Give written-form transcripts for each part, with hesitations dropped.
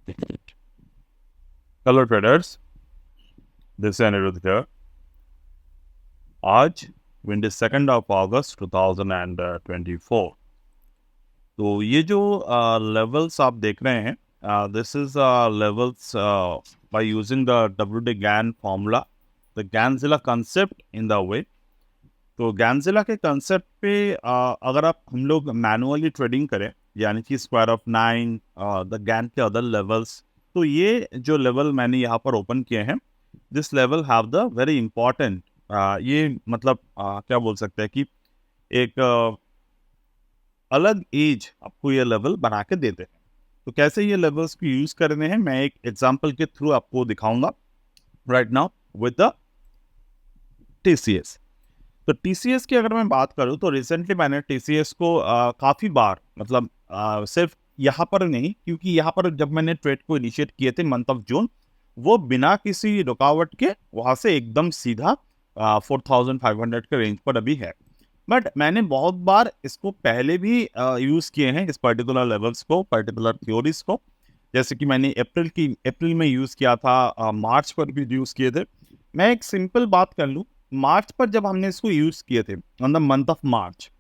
Hello traders, this है Anirudh here। आज 22 of अगस्त 2024। तो ये जो लेवल्स आप देख रहे हैं, this is levels by using the WD GAN formula, the Ganzilla concept in the way. तो गैनजिला के कंसेप्ट पे अगर हम लोग मैनुअली ट्रेडिंग करें, यानी कि स्क्वायर ऑफ 9 द गैन के अदर लेवल्स, तो ये जो लेवल मैंने यहाँ पर ओपन किए हैं, this level have the very important, ये मतलब क्या बोल सकते हैं कि एक अलग एज आपको ये लेवल बना के देते हैं। तो कैसे ये लेवल्स को यूज करने हैं, मैं एक एग्जांपल के थ्रू आपको दिखाऊंगा right now with the TCS। तो TCS की अगर मैं बात करूं, तो रिसेंटली मैंने TCS को काफ़ी बार, मतलब सिर्फ यहाँ पर नहीं, क्योंकि यहाँ पर जब मैंने ट्रेड को इनिशिएट किए थे मंथ ऑफ जून, वो बिना किसी रुकावट के वहाँ से एकदम सीधा 4500 के रेंज पर अभी है। बट मैंने बहुत बार इसको पहले भी यूज़ किए हैं, इस पर्टिकुलर लेवल्स को, पर्टिकुलर थ्योरीज को। जैसे कि मैंने अप्रैल में यूज़ किया था, मार्च पर भी यूज़ किए थे। मैं एक सिंपल बात कर लूँ, मार्च पर जब हमने इसको यूज़ किए थे on the month of March,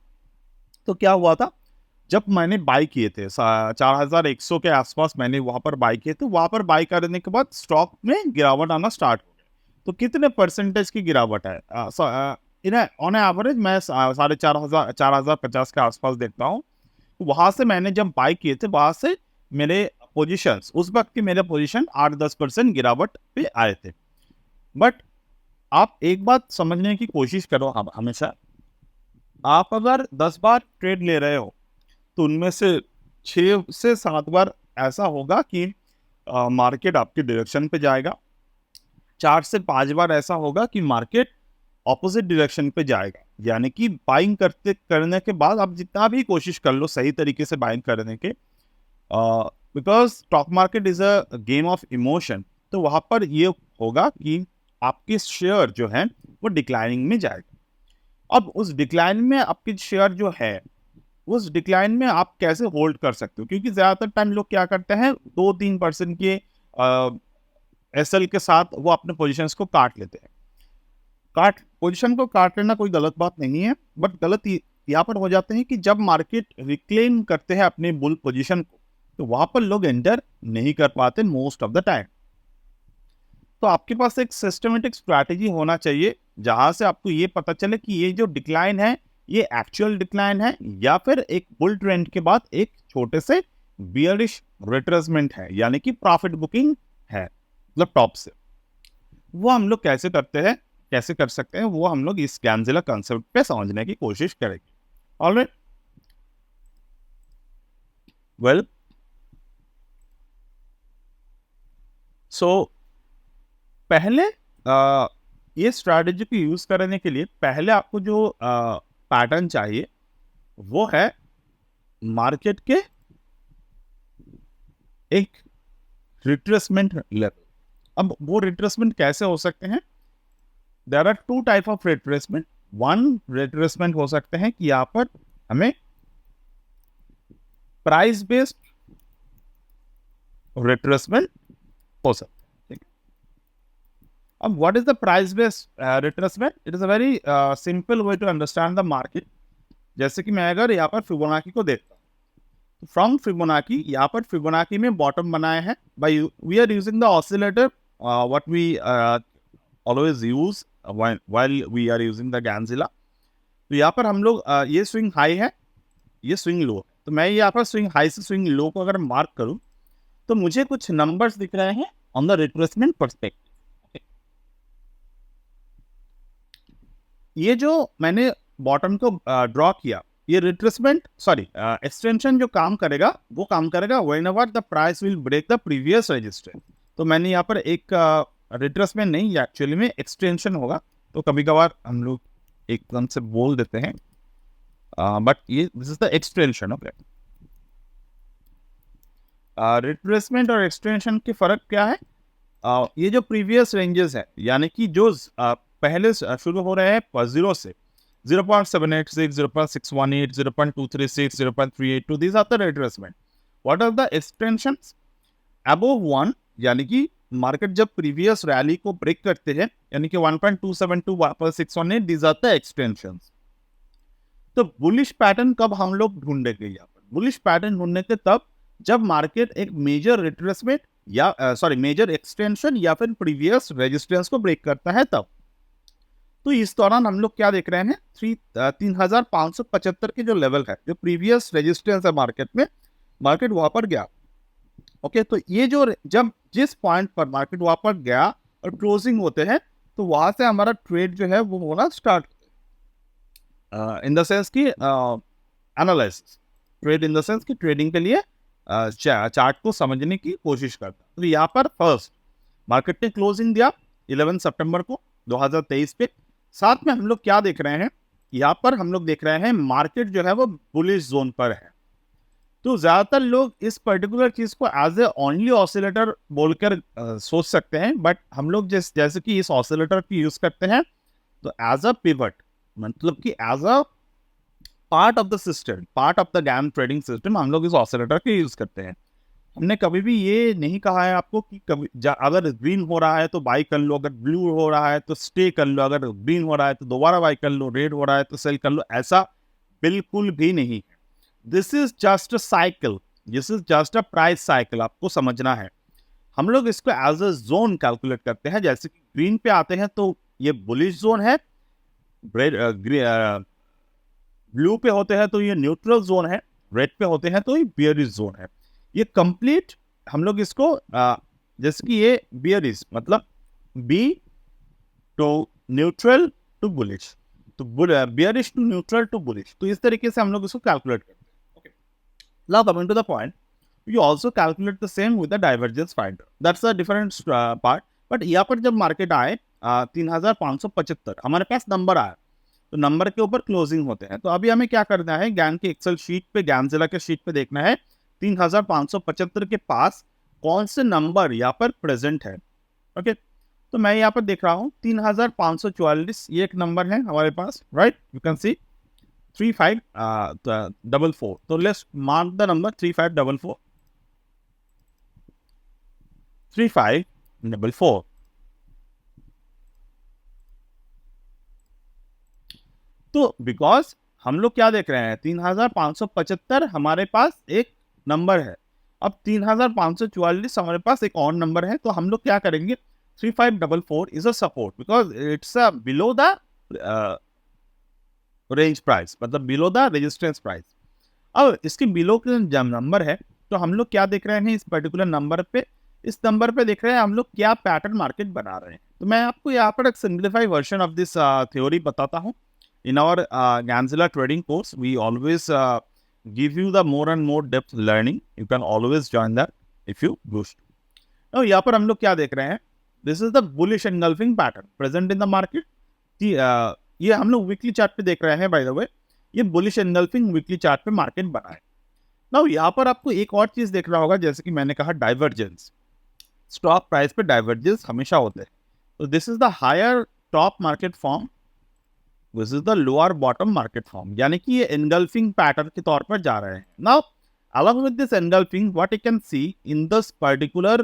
तो क्या हुआ था, जब मैंने बाई किए थे 4100 के आसपास मैंने वहाँ पर बाई किए थे, वहाँ पर बाई करने के बाद स्टॉक में गिरावट आना स्टार्ट हो गई। तो कितने परसेंटेज की गिरावट है? इन ऑन एवरेज मैं 4550 के आसपास देखता हूँ। वहाँ से मैंने जब बाई किए थे, वहाँ से मेरे पोजीशंस, उस वक्त की मेरे पोजीशन 8-10% गिरावट पे आए थे। बट आप एक बात समझने की कोशिश करो, हमेशा आप अगर 10 बार ट्रेड ले रहे हो, तो उनमें से 6 से 7 बार ऐसा होगा कि मार्केट आपके डायरेक्शन पे जाएगा, 4 से 5 बार ऐसा होगा कि मार्केट ऑपोजिट डायरेक्शन पे जाएगा। यानी कि बाइंग करने के बाद आप जितना भी कोशिश कर लो सही तरीके से बाइंग करने के, because stock market is a game of emotion, तो वहाँ पर ये होगा कि आपके शेयर जो है वो डिक्लाइनिंग में जाएगा। अब उस डिक्लाइन में आपके शेयर जो है, उस डिक्लाइन में आप कैसे होल्ड कर सकते हो? क्योंकि ज्यादातर टाइम लोग क्या करते हैं, 2-3% के SL के साथ वो अपने पोजीशंस को काट लेते हैं। पोजीशन को काट लेना कोई गलत बात नहीं है, बट गलत यहाँ पर हो जाते हैं कि जब मार्केट रिक्लेम करते हैं अपने बुल पोजीशन को, तो वहां पर लोग एंटर नहीं कर पाते मोस्ट ऑफ द टाइम। तो आपके पास एक सिस्टमेटिक स्ट्रैटेजी होना चाहिए, जहां से आपको ये पता चले कि ये जो डिक्लाइन है, ये एक्चुअल डिक्लाइन है या फिर एक बुल ट्रेंड के बाद एक छोटे से बियरिश रिट्रेसमेंट है, यानी कि प्रॉफिट बुकिंग है, मतलब टॉप से। वो हम लोग कैसे करते हैं, कैसे कर सकते हैं, वो हम लोग इस गैनजिला कंसेप्ट पे समझने की कोशिश करेंगे। ऑलराइट, वेल, सो पहले ये स्ट्रैटेजी को यूज करने के लिए पहले आपको जो पैटर्न चाहिए, वो है मार्केट के एक रिट्रेसमेंट लेवल। अब वो रिट्रेसमेंट कैसे हो सकते हैं? There are 2 type of retracement. One retracement हो सकते हैं कि यहाँ पर हमें प्राइस बेस्ड रिट्रेसमेंट हो सकता है। ठीक है, अब what is the price based retracement? It is a very simple way to understand the market. जैसे कि मैं अगर यहाँ पर फिबोनाची को देखता हूँ, फ्रॉम फिबोनाची, यहाँ पर फिबोनाची में बॉटम बनाए हैं by we are using the oscillator, what we always use while we are using the Ganzilla. तो यहाँ पर हम लोग ये स्विंग हाई है, ये स्विंग लो है। तो मैं यहाँ पर स्विंग हाई से स्विंग लो को अगर मार्क करूँ, तो मुझे कुछ नंबर्स दिख रहे हैं ऑन द रिट्रेसमेंट परस्पेक्टिव। ये जो मैंने बॉटम को ड्रॉ किया, ये रिट्रेसमेंट एक्सटेंशन जो काम करेगा, वो काम करेगा whenever the price will break the previous register. तो मैंने यहाँ पर एक रिट्रेसमेंट नहीं, एक्चुअली में एक्सटेंशन होगा। तो कभी कभार हम लोग एकदम से बोल देते हैं, बट ये this is the extension. Okay, retracement और एक्सटेंशन के फर्क क्या है? ये जो प्रीवियस रेंजेस है, यानी कि जो पहले शुरू हो रहे हैं 0 से 0.786, 0.618, 0.236, 0.382, these are the retracement. What are the extensions? Above 1 यानी कि मार्केट जब प्रीवियस रैली को ब्रेक करते हैं यानी कि 1.272 वापस 618 दीज आर द एक्सटेंशंस। तो बुलिश पैटर्न कब हम लोग ढूंढेंगे? यहाँ पर बुलिश पैटर्न ढूंढने के तब जब मार्केट एक मेजर रिट्रेसमेंट या मेजर एक्सटेंशन या फिर प्रीवियस रेजिस्टेंस को ब्रेक करता है तब। तो इस दौरान हम लोग क्या देख रहे हैं, 3575 के जो लेवल है, जो प्रीवियस रेजिस्टेंस है मार्केट में, मार्केट वहां पर गया। ओके, तो ये जो जब जिस पॉइंट पर मार्केट वहां पर गया और क्लोजिंग होते हैं तो वहां से हमारा ट्रेड जो है वो होना स्टार्ट, इन द सेंस की analysis, trade in the sense की ट्रेडिंग के लिए चार्ट को समझने की कोशिश करता। तो यहाँ पर फर्स्ट मार्केट ने क्लोजिंग दिया 11 सितंबर को 2023 पे। साथ में हम लोग क्या देख रहे हैं, यहाँ पर हम लोग देख रहे हैं मार्केट जो है वो बुलिश जोन पर है। तो ज्यादातर लोग इस पर्टिकुलर चीज को एज ए ओनली ऑसिलेटर बोलकर सोच सकते हैं, बट हम लोग जैसे कि इस ऑसिलेटर की यूज करते हैं तो एज अ पिवट, मतलब कि as a part of the system, part of the Gann trading system हम लोग इस ऑसिलेटर के यूज करते हैं। हमने कभी भी ये नहीं कहा है आपको कि कभी अगर ग्रीन हो रहा है तो बाई कर लो, अगर ब्लू हो रहा है तो स्टे कर लो, अगर ग्रीन हो रहा है तो दोबारा बाई कर लो, रेड हो रहा है तो सेल कर लो, ऐसा बिल्कुल भी नहीं है। This is just a cycle, this is just a price cycle, आपको समझना है। हम लोग इसको एज अ जोन कैलकुलेट करते हैं, जैसे कि ग्रीन पे आते हैं तो ये बुलिश जोन है, ब्लू पे होते हैं तो ये न्यूट्रल जोन है, रेड पे होते हैं तो ये बियरिश जोन है। ये कंप्लीट हम लोग इसको जैसे कि ये बियरिश मतलब B to neutral to bullish, तो bearish to neutral to bullish, तो इस तरीके से हम लोग इसको कैलकुलेट करते हैं। Okay, now coming to the point, you also calculate the same with the divergence finder, that's a different part। But यहाँ पर जब मार्केट आए 3575 हमारे पास नंबर आया, तो नंबर के ऊपर क्लोजिंग होते हैं। तो अभी हमें क्या करना है, गैन के एक्सेल शीट पे, गैनजिला के शीट पे देखना है 3575 के पास कौन से नंबर यहाँ पर प्रेजेंट है। ओके, तो मैं यहाँ पर देख रहा हूँ 3544 ये एक नंबर है हमारे पास, राइट, यू कैन सी 3544। तो लेट्स मार्क द नंबर 3544, 3544। तो बिकॉज हम लोग क्या देख रहे हैं, 3575 हमारे पास एक नंबर है, अब 3544 हमारे पास एक और नंबर है, तो हम लोग क्या करेंगे, 3544 is a support because it's below the range price, मतलब बिलो द रेजिस्टेंस प्राइस। अब इसके बिलो के जब नंबर है तो हम लोग क्या देख रहे हैं, इस पर्टिकुलर नंबर पे, इस नंबर पे देख रहे हैं हम लोग क्या पैटर्न मार्केट बना रहे हैं। तो मैं आपको यहाँ पर एक simplify version of this theory बताता हूँ। In our Ganzilla trading course we always give you the more and more depth learning, you can always join that if you wish to. यहाँ पर हम लोग क्या देख रहे हैं, this is the bullish engulfing pattern present in the market. ये हम लोग वीकली चार्ट पे देख रहे हैं, बाय द वे ये बुलिश एंगल्फिंग वीकली चार्ट पे मार्केट बना है। नाउ यहाँ पर आपको एक और चीज देख रहा होगा, जैसे कि मैंने कहा डाइवर्जेंस, स्टॉक प्राइस पे डाइवर्जेंस हमेशा होते हैं। तो this is the higher top market form, this is the lower bottom market form, यानी कि ये एनगल्फिंग पैटर्न के तौर पर जा रहे हैं। Now along with this engulfing what you can see in this particular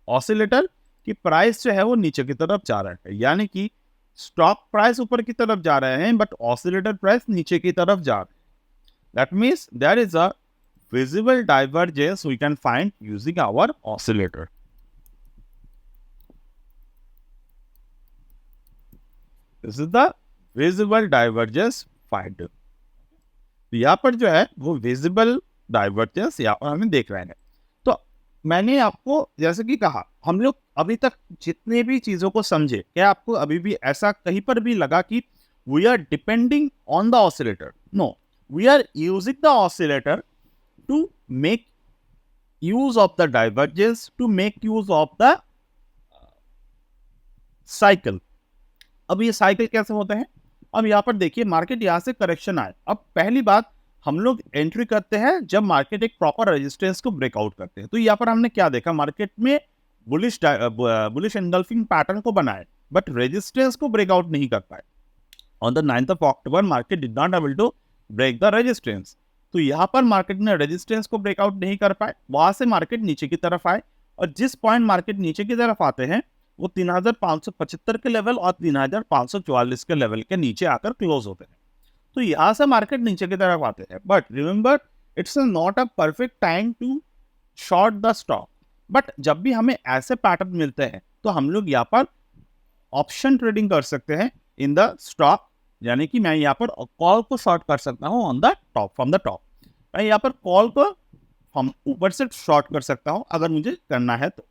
oscillator कि प्राइस जो है वो नीचे की तरफ जा रहा है, यानी कि स्टॉक प्राइस ऊपर की तरफ जा रहे हैं बट ऑसिलेटर प्राइस नीचे की तरफ जा रहे हैं। That means there is a visible divergence we can find using our oscillator। This is the visible divergence finder। तो यहाँ पर जो है वो visible divergence यहाँ पर हमें देख रहे हैं। तो मैंने आपको जैसे कि कहा, हम लोग अभी तक जितने भी चीजों को समझे, क्या आपको अभी भी ऐसा कहीं पर भी लगा कि we are depending on the oscillator? No, we are using the oscillator to make use of the divergence, to make use of the cycle। अब ये साइकिल कैसे होते हैं, अब यहाँ पर देखिए मार्केट यहाँ से करेक्शन आए। अब पहली बात हम लोग एंट्री करते हैं जब मार्केट एक प्रॉपर रेजिस्टेंस को ब्रेकआउट करते हैं। तो यहाँ पर हमने क्या देखा, मार्केट में बुलिश एंगल्फिंग पैटर्न को बनाए बट रेजिस्टेंस को ब्रेकआउट नहीं कर पाए। On the 9th of October market did not able to break the resistance. तो यहाँ पर मार्केट ने रेजिस्टेंस को ब्रेकआउट नहीं कर पाए, वहां से मार्केट नीचे की तरफ आए और जिस पॉइंट मार्केट नीचे की तरफ आते हैं वो 3575 के लेवल और 3544 के लेवल के नीचे आकर क्लोज होते हैं। तो यहां से मार्केट नीचे की तरफ आते हैं, but remember it's not a perfect time to short the stock. But जब भी हमें ऐसे पैटर्न मिलते हैं तो हम लोग यहाँ पर ऑप्शन ट्रेडिंग कर सकते हैं इन द स्टॉक, यानी कि मैं यहाँ पर कॉल को शॉर्ट कर सकता हूँ on the top, from the top. मैं यहाँ पर कॉल को हम ऊपर से शॉर्ट कर सकता हूँ अगर मुझे करना है तो।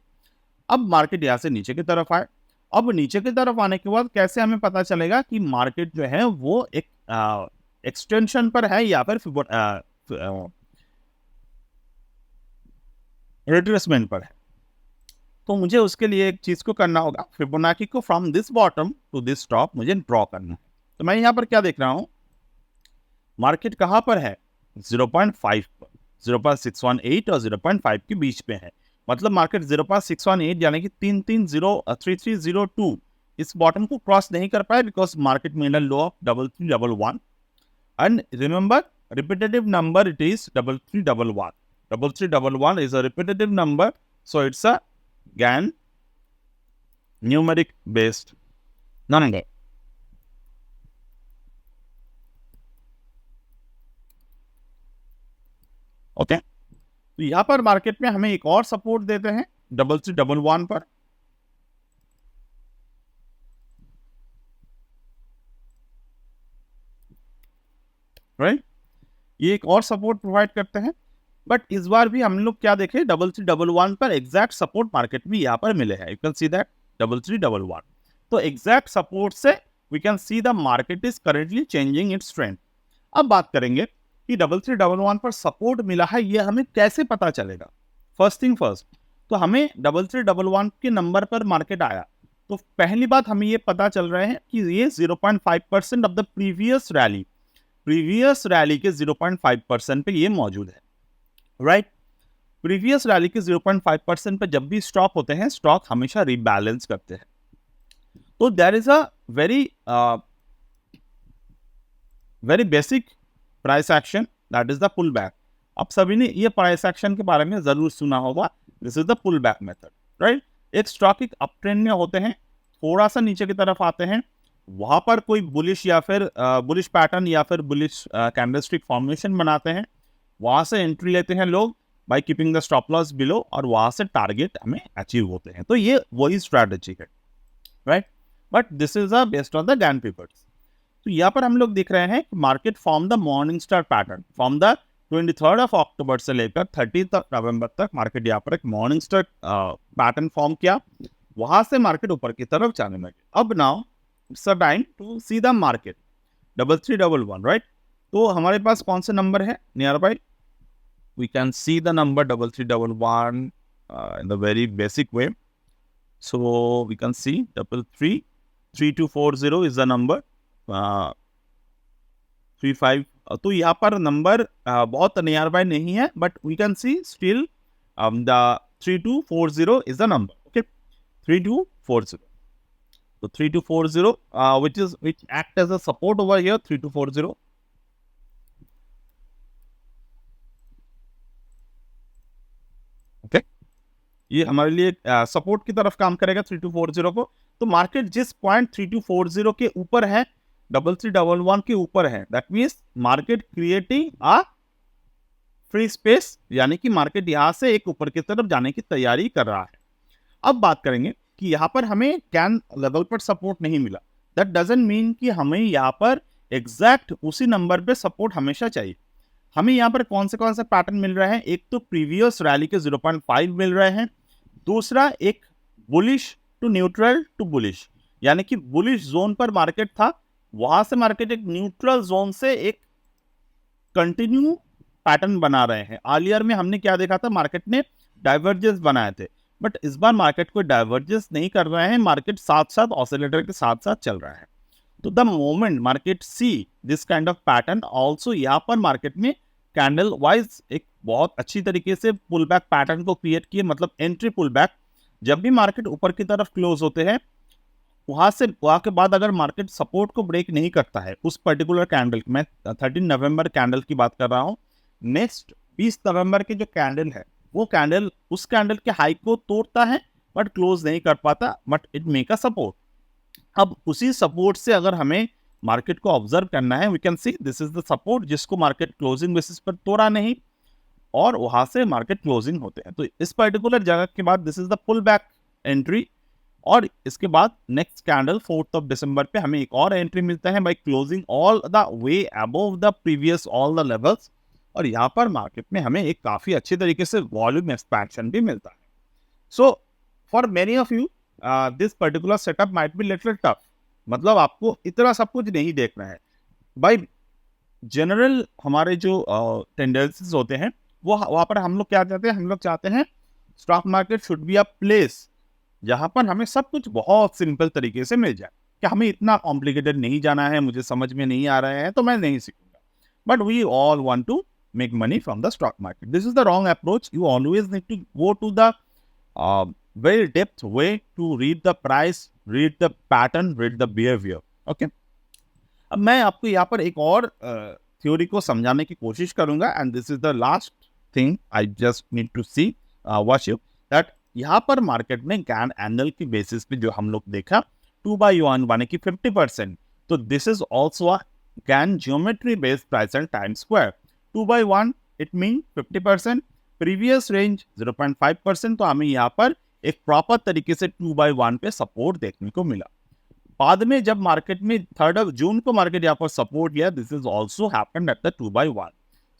अब मार्केट यहाँ से नीचे की तरफ आए, अब नीचे की तरफ आने के बाद कैसे हमें पता चलेगा कि मार्केट जो है वो एक एक्सटेंशन पर है या फिर रिट्रेसमेंट पर है? तो मुझे उसके लिए एक चीज को करना होगा, फिबोनाची को from this bottom to this top मुझे ड्रॉ करना है। तो मैं यहाँ पर क्या देख रहा हूँ, मार्केट कहाँ पर है, 0.5 पर, 0.618 और 0.5 के बीच में है। मतलब मार्केट 0.618 यानी कि 3302 इस बॉटम को क्रॉस नहीं कर पाए because market made a low of 3311 and remember repetitive number it is 3311। 3311 is a repetitive number, so it's a GAN numeric based number. Okay, तो यहां पर मार्केट में हमें एक और सपोर्ट देते हैं 3311 पर। राइट, ये एक और सपोर्ट प्रोवाइड करते हैं। बट इस बार भी हम लोग क्या देखें, 3311 पर एग्जैक्ट सपोर्ट मार्केट भी यहाँ पर मिले हैं। You can see that 3311। तो एग्जैक्ट सपोर्ट से we can see the market is currently changing its trend. अब बात करेंगे कि 3311 पर सपोर्ट मिला है, ये हमें कैसे पता चलेगा। फर्स्ट थिंग फर्स्ट, तो हमें 3311 के नंबर पर मार्केट आया तो पहली बात हमें ये पता चल रहा है कि ये 0.5% ऑफ द प्रीवियस रैली के 0.5% पे ये मौजूद है। राइट, प्रीवियस रैली के 0.5% पे जब भी स्टॉक होते हैं, स्टॉक हमेशा रीबैलेंस करते हैं। तो there is a very basic price action, that is the pull back. आप सभी ने ये प्राइस एक्शन के बारे में जरूर सुना होगा, this is the pull back method. Right, एक स्टॉक एक अप ट्रेंड में होते हैं, थोड़ा सा नीचे की तरफ आते हैं, वहां पर कोई बुलिश या फिर बुलिश पैटर्न या फिर बुलिश कैंडलस्टिक फॉर्मेशन बनाते हैं, वहां से एंट्री लेते हैं लोग by keeping the stop loss below और वहां से टारगेट हमें अचीव होते हैं। तो ये वही स्ट्रैटेजी है। Right, but this is based on the Gann papers. तो यहाँ पर हम लोग देख रहे हैं कि market form the morning star pattern from the 23rd of October से लेकर 30th नवंबर तक मार्केट यहाँ पर एक मॉर्निंग स्टार पैटर्न फॉर्म किया, वहां से मार्केट ऊपर की तरफ जाने लगे। अब now it's a time to see the market 3311। Right, तो हमारे पास कौन से नंबर है nearby, we can see the number 3311 in the very basic way. So we can see 333240 is the number, 35। तो यहाँ पर नंबर बहुत नियर बाय नहीं है, but we can see still the 3240 is the number. Okay, 3240। So 3240 which act as a support over here, 3240. Okay, ये हमारे लिए support की तरफ काम करेगा 3240 को। तो मार्केट जिस पॉइंट 3240 के ऊपर है, 3311 के ऊपर है, that means market creating a free space, यानी कि मार्केट यहां से एक ऊपर की तरफ जाने की तैयारी कर रहा है। अब बात करेंगे कि यहाँ पर हमें कैन लेवल पर सपोर्ट नहीं मिला, दैट डजंट मीन कि हमें यहाँ पर एग्जैक्ट उसी नंबर पे सपोर्ट हमेशा चाहिए। हमें यहाँ पर कौन से पैटर्न मिल रहे हैं, एक तो प्रीवियस रैली के 0.5 मिल रहे हैं, दूसरा एक bullish to neutral to bullish, यानी कि बुलिश जोन पर मार्केट था, वहां से मार्केट एक न्यूट्रल जोन से एक कंटिन्यू पैटर्न बना रहे हैं। अर्लियर में हमने क्या देखा था, मार्केट ने डाइवर्जेंस बनाए थे, बट इस बार मार्केट को डाइवर्जेंस नहीं कर रहे हैं, मार्केट साथ साथ ऑसिलेटर के साथ साथ चल रहा है। तो the moment market see this kind of pattern also, यहाँ पर मार्केट में कैंडल वाइज एक बहुत अच्छी तरीके से पुल बैक पैटर्न को क्रिएट किए, मतलब एंट्री पुल बैक। जब भी मार्केट ऊपर की तरफ क्लोज होते हैं, वहां के बाद अगर मार्केट सपोर्ट को ब्रेक नहीं करता है उस पर्टिकुलर कैंडल, मैं 13 नवंबर कैंडल की बात कर रहा हूं, नेक्स्ट 20 नवंबर के जो कैंडल है वो कैंडल उस कैंडल के हाई को तोड़ता है बट क्लोज नहीं कर पाता, but it make a support. अब उसी सपोर्ट से अगर हमें मार्केट को ऑब्जर्व करना है, we can see this is the support जिसको मार्केट क्लोजिंग बेसिस पर तोड़ा नहीं और वहां से मार्केट क्लोजिंग होते हैं। तो इस पर्टिकुलर जगह के बाद this is the pull back entry, और इसके बाद नेक्स्ट कैंडल 4 दिसंबर पे हमें एक और एंट्री मिलता है by closing all the way above the previous all the levels, और यहाँ पर मार्केट में हमें एक काफी अच्छे तरीके से वॉल्यूम एक्सपेंशन भी मिलता है। So for many of you this particular setup might be little tough, मतलब आपको इतना सब कुछ नहीं देखना है। भाई जनरल हमारे जो टेंडेंसीज होते हैं वो वहाँ पर हम लोग क्या चाहते हैं, हम लोग चाहते हैं stock market should be a place जहाँ पर हमें सब कुछ बहुत सिंपल तरीके से मिल जाए, कि हमें इतना कॉम्प्लिकेटेड नहीं जाना है, मुझे समझ में नहीं आ रहा है तो मैं नहीं सीखूंगा। But we all want to make money from the stock market. This is the wrong approach. You always need to go to the very depth way to read the price, read the pattern, read the behavior. Okay. अब मैं आपको यहाँ पर एक और theory को समझाने की कोशिश करूंगा, and this is the last thing I just need to see watch you that यहाँ पर मार्केट में गैन एनुअल की बेसिस पे जो हम लोग देखा 2/1 माने कि 50%, तो this is also a Gann geometry based price and time square. 2/1 it mean 50%, previous range 0.5%, तो हमें यहाँ पर एक प्रॉपर तरीके से 2/1 पे सपोर्ट देखने को मिला। बाद में जब मार्केट में 3 जून को मार्केट यहाँ पर सपोर्ट लिया, this is also happened at the 2/1।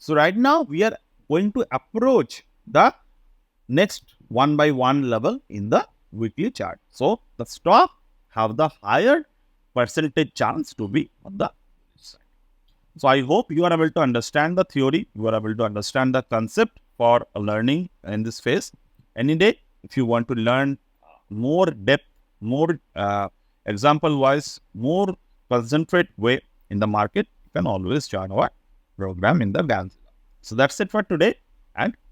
So right now we are going to approach the next 1/1 level in the weekly chart. So the stock have the higher percentage chance to be on the side. So I hope you are able to understand the theory, you are able to understand the concept for learning in this phase. Any day, if you want to learn more depth, more example wise, more concentrate way in the market, you can always join our program in the Ganzilla. So that's it for today, and